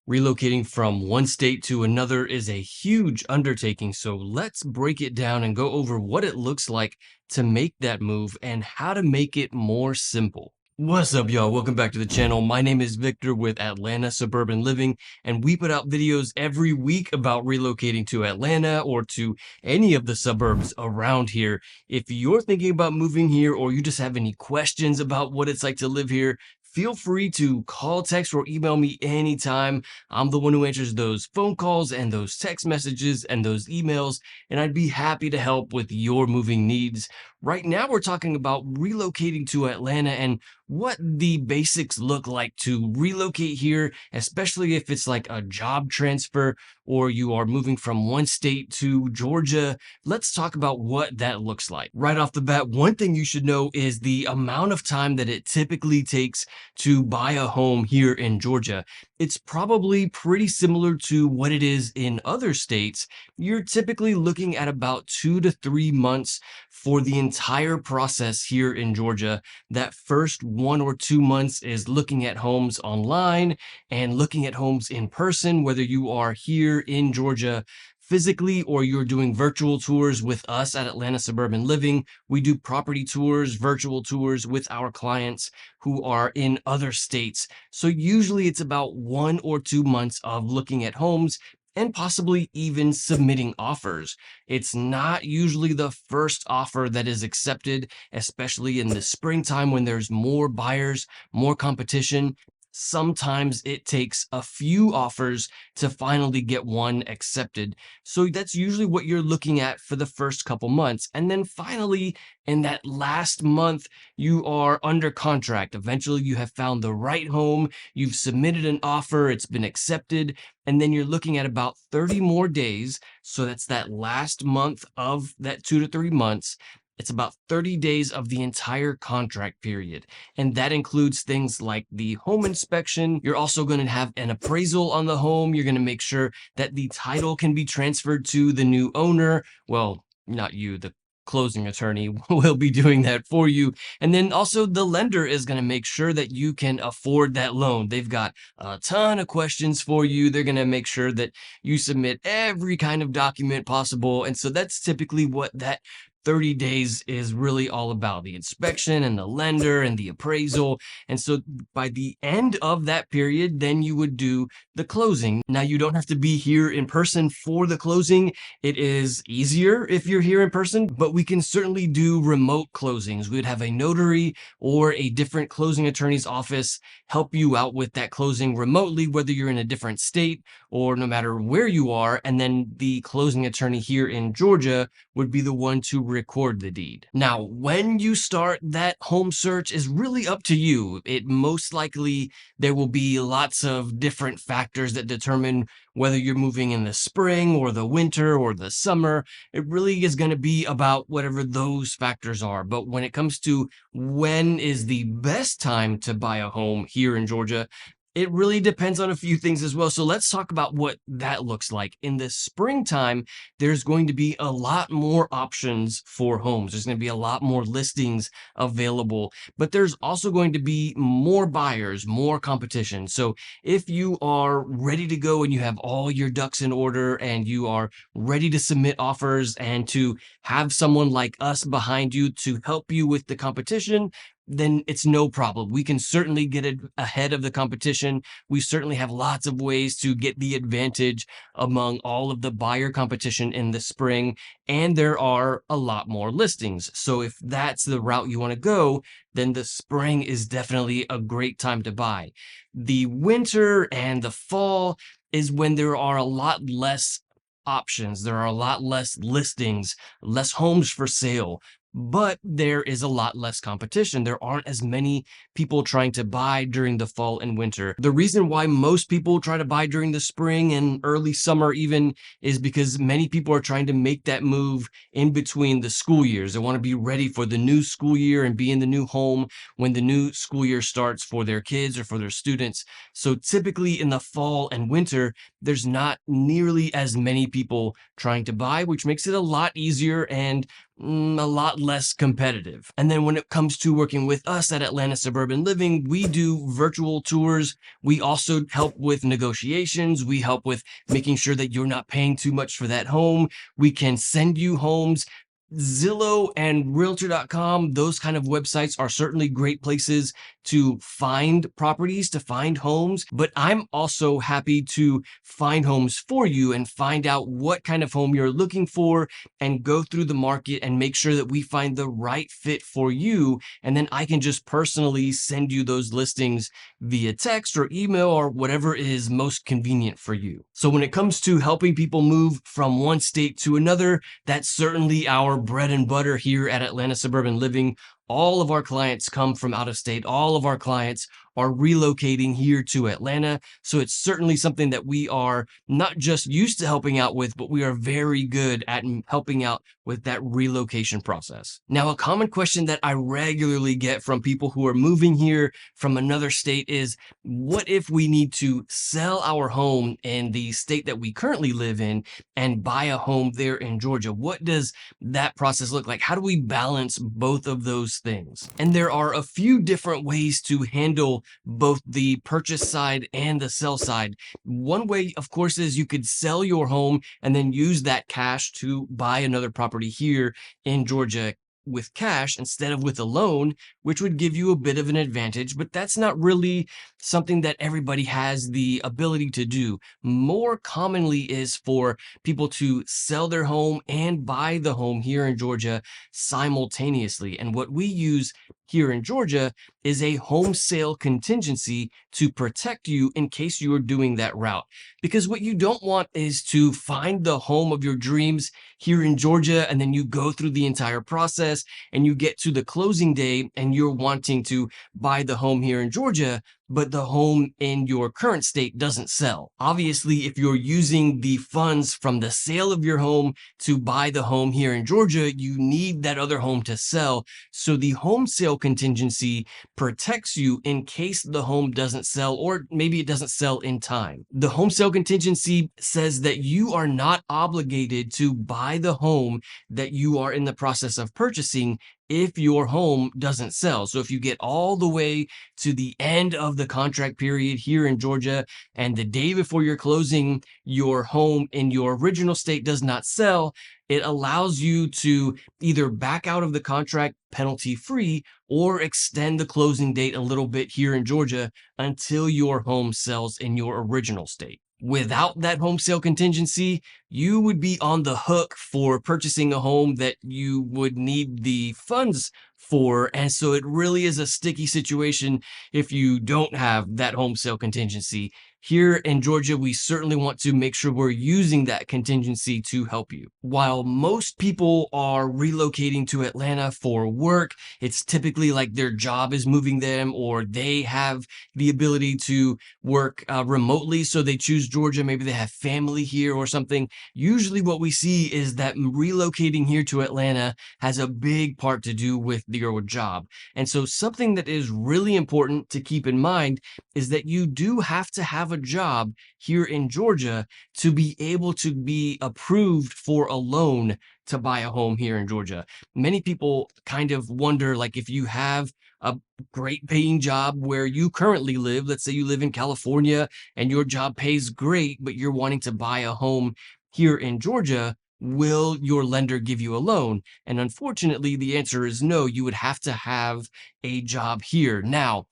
Relocating from one state to another is a huge undertaking, so let's break it down and go over what it looks like to make that move and how to make it more simple. What's up, y'all? Welcome back to the channel. My name is Victor with Atlanta Suburban Living, and we put out videos every week about relocating to Atlanta or to any of the suburbs around here. If you're thinking about moving here or you just have any questions about what it's like to live here, feel free to call, text, or email me anytime. I'm the one who answers those phone calls and those text messages and those emails, and I'd be happy to help with your moving needs. Right now, we're talking about relocating to Atlanta and what the basics look like to relocate here, especially if it's like a job transfer or you are moving from one state to Georgia. Let's talk about what that looks like. Right off the bat, one thing you should know is the amount of time that it typically takes to buy a home here in Georgia. It's probably pretty similar to what it is in other states. You're typically looking at about 2 to 3 months for the entire process here in Georgia. That first 1 or 2 months is looking at homes online and looking at homes in person, whether you are here in Georgia physically or you're doing virtual tours with us at Atlanta Suburban Living. We do property tours, virtual tours with our clients who are in other states. So usually it's about 1 or 2 months of looking at homes and possibly even submitting offers. It's not usually the first offer that is accepted, especially in the springtime when there's more buyers, more competition. Sometimes it takes a few offers to finally get one accepted. So that's usually what you're looking at for the first couple months. And then finally, in that last month, you are under contract. Eventually, you have found the right home, you've submitted an offer, it's been accepted, and then you're looking at about 30 more days. So that's that last month of that 2 to 3 months. It's about 30 days of the entire contract period. And that includes things like the home inspection. You're also going to have an appraisal on the home. You're going to make sure that the title can be transferred to the new owner. Well, not you, the closing attorney will be doing that for you. And then also the lender is going to make sure that you can afford that loan. They've got a ton of questions for you. They're going to make sure that you submit every kind of document possible. And so that's typically what that 30 days is really all about: the inspection and the lender and the appraisal. And so by the end of that period, then you would do the closing. Now, you don't have to be here in person for the closing. It is easier if you're here in person, but we can certainly do remote closings. We would have a notary or a different closing attorney's office help you out with that closing remotely, whether you're in a different state or no matter where you are. And then the closing attorney here in Georgia would be the one to record the deed. Now, when you start that home search is really up to you. It most likely there will be lots of different factors that determine whether you're moving in the spring or the winter or the summer. It really is going to be about whatever those factors are. But when it comes to when is the best time to buy a home here in Georgia, it really depends on a few things as well. So let's talk about what that looks like. In the springtime, there's going to be a lot more options for homes. There's going to be a lot more listings available, but there's also going to be more buyers, more competition. So if you are ready to go and you have all your ducks in order and you are ready to submit offers and to have someone like us behind you to help you with the competition, then it's no problem. We can certainly get it ahead of the competition. We certainly have lots of ways to get the advantage among all of the buyer competition in the spring, and there are a lot more listings. So if that's the route you want to go, then the spring is definitely a great time to buy. The winter and the fall is when there are a lot less options. There are a lot less listings, less homes for sale, but there is a lot less competition. There aren't as many people trying to buy during the fall and winter. The reason why most people try to buy during the spring and early summer even is because many people are trying to make that move in between the school years. They want to be ready for the new school year and be in the new home when the new school year starts for their kids or for their students. So typically in the fall and winter, there's not nearly as many people trying to buy, which makes it a lot easier and A lot less competitive. And then when it comes to working with us at Atlanta Suburban Living, we do virtual tours. We also help with negotiations. We help with making sure that you're not paying too much for that home. We can send you homes. Zillow and Realtor.com, those kind of websites are certainly great places to find properties, to find homes. But I'm also happy to find homes for you and find out what kind of home you're looking for and go through the market and make sure that we find the right fit for you. And then I can just personally send you those listings via text or email or whatever is most convenient for you. So when it comes to helping people move from one state to another, that's certainly our bread and butter here at Atlanta Suburban Living. All of our clients come from out of state. All of our clients are relocating here to Atlanta. So it's certainly something that we are not just used to helping out with, but we are very good at helping out with that relocation process. Now, a common question that I regularly get from people who are moving here from another state is, what if we need to sell our home in the state that we currently live in and buy a home there in Georgia? What does that process look like? How do we balance both of those things? And there are a few different ways to handle both the purchase side and the sell side. One way, of course, is you could sell your home and then use that cash to buy another property here in Georgia with cash instead of with a loan, which would give you a bit of an advantage, but that's not really something that everybody has the ability to do. More commonly is for people to sell their home and buy the home here in Georgia simultaneously. And what we use here in Georgia is a home sale contingency to protect you in case you are doing that route. Because what you don't want is to find the home of your dreams here in Georgia, and then you go through the entire process and you get to the closing day and you're wanting to buy the home here in Georgia, but the home in your current state doesn't sell. Obviously, if you're using the funds from the sale of your home to buy the home here in Georgia, you need that other home to sell. So the home sale contingency protects you in case the home doesn't sell, or maybe it doesn't sell in time. The home sale contingency says that you are not obligated to buy the home that you are in the process of purchasing if your home doesn't sell. So if you get all the way to the end of the contract period here in Georgia and the day before you're closing, your home in your original state does not sell, it allows you to either back out of the contract penalty free or extend the closing date a little bit here in Georgia until your home sells in your original state. Without that home sale contingency, you would be on the hook for purchasing a home that you would need the funds for. And so it really is a sticky situation if you don't have that home sale contingency. Here in Georgia, we certainly want to make sure we're using that contingency to help you. While most people are relocating to Atlanta for work, it's typically like their job is moving them or they have the ability to work remotely. So they choose Georgia. Maybe they have family here or something. Usually what we see is that relocating here to Atlanta has a big part to do with your job. And so something that is really important to keep in mind is that you do have to have a job here in Georgia to be able to be approved for a loan to buy a home here in Georgia. Many people kind of wonder, like, if you have a great paying job where you currently live, let's say you live in California and your job pays great, but you're wanting to buy a home here in Georgia, will your lender give you a loan? And unfortunately, the answer is no. You would have to have a job here. Now,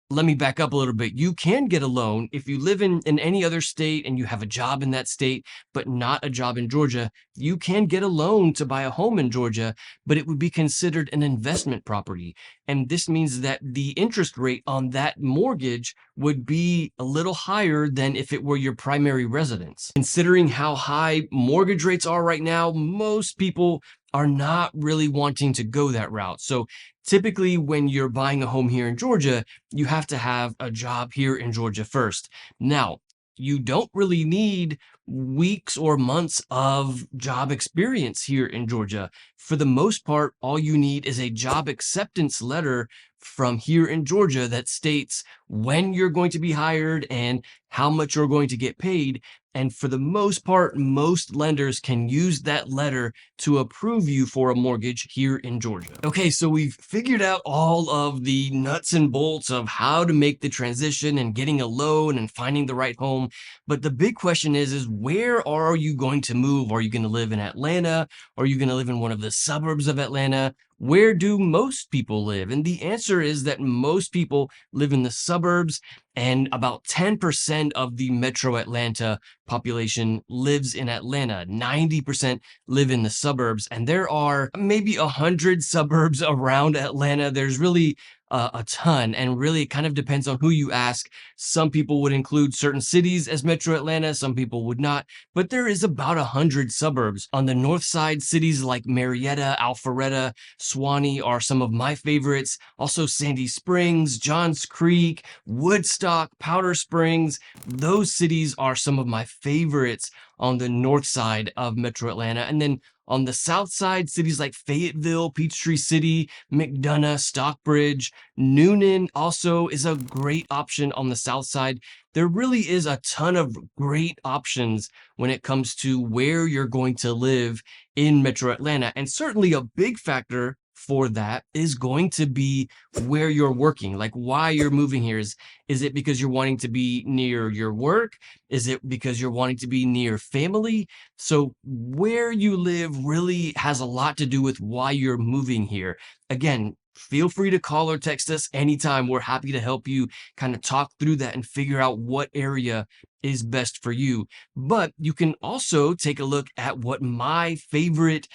let me back up a little bit. You can get a loan if you live in any other state and you have a job in that state, but not a job in Georgia. You can get a loan to buy a home in Georgia, but it would be considered an investment property. And this means that the interest rate on that mortgage would be a little higher than if it were your primary residence. Considering how high mortgage rates are right now, most people are not really wanting to go that route. So typically when you're buying a home here in Georgia, you have to have a job here in Georgia first. Now, you don't really need weeks or months of job experience here in Georgia. For the most part, all you need is a job acceptance letter from here in Georgia that states when you're going to be hired and how much you're going to get paid. And for the most part, most lenders can use that letter to approve you for a mortgage here in Georgia. Okay, so we've figured out all of the nuts and bolts of how to make the transition and getting a loan and finding the right home. But the big question is where are you going to move? Are you going to live in Atlanta? Are you going to live in one of the suburbs of Atlanta? Where do most people live? And the answer is that most people live in the suburbs, and about 10% of the metro Atlanta population lives in Atlanta. 90% live in the suburbs, and there are maybe 100 suburbs around Atlanta. There's really a ton, and really it kind of depends on who you ask. Some people would include certain cities as metro Atlanta, some people would not, but there is about 100 suburbs. On the north side, cities like Marietta, Alpharetta, Swanee are some of my favorites. Also Sandy Springs, Johns Creek, Woodstock, Powder Springs. Those cities are some of my favorites on the north side of metro Atlanta. And then on the south side, cities like Fayetteville, Peachtree City, McDonough, Stockbridge, Noonan also is a great option on the south side. There really is a ton of great options when it comes to where you're going to live in metro Atlanta. And certainly a big factor for that is going to be where you're working, like why you're moving here. Is it because you're wanting to be near your work? Is it because you're wanting to be near family? So where you live really has a lot to do with why you're moving here. Again, feel free to call or text us anytime. We're happy to help you kind of talk through that and figure out what area is best for you. But you can also take a look at what my favorite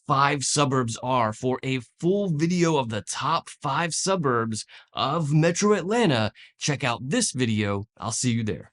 5 suburbs are. For a full video of the top 5 suburbs of metro Atlanta, check out this video. I'll see you there.